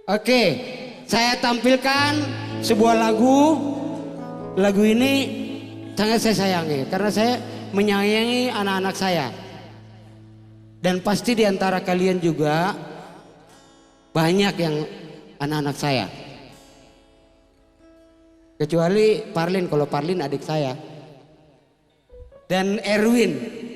Oke, saya tampilkan sebuah lagu. Lagu ini sangat saya sayangi karena saya menyayangi anak-anak saya. Dan pasti di antara kalian juga banyak yang anak-anak saya. Kecuali Parlin, kalau Parlin adik saya. Dan Erwin.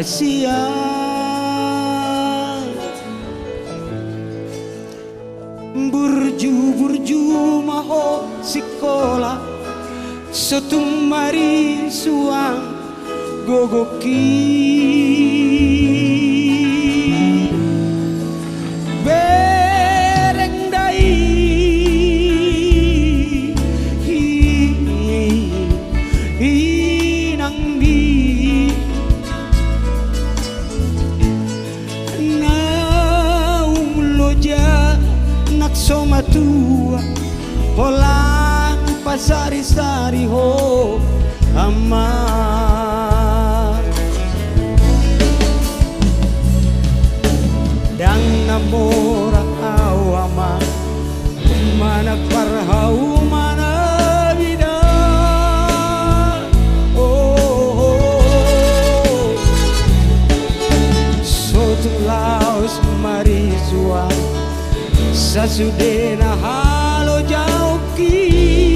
Asia burju maho sekolah sotung mari suang gogoki bereng dai inang di nak somatua polang pasari-sari ho ama dan namora awama mana parhau mana vida sotung laos mari suang sasudena halo jauki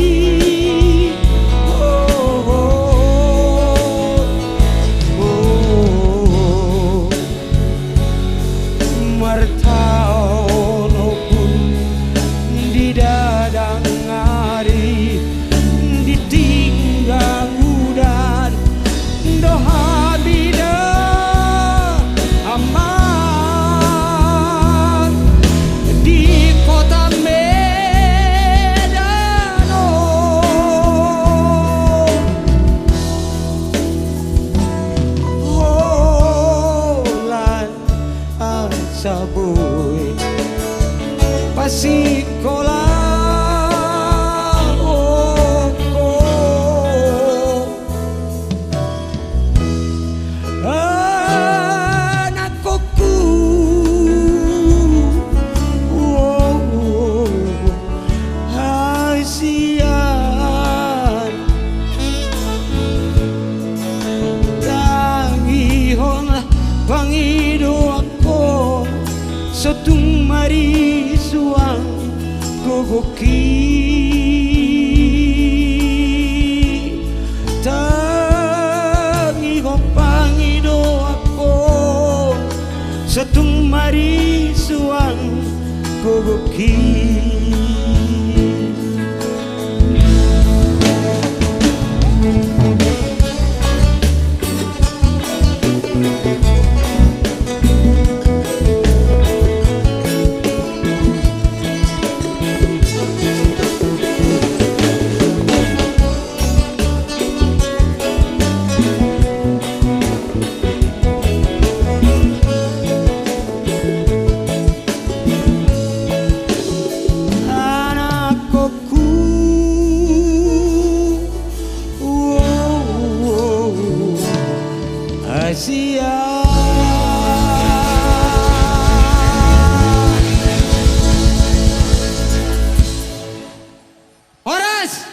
martao no pun di dadang hari ditinggal udan doha bida aman saboy pasikola anakku hasian tangihon pangido sotung mari suang gogoki tangi hopangi doako sotung mari suang gogoki. Asia Horas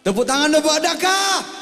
tepuk tangan dulu adakah?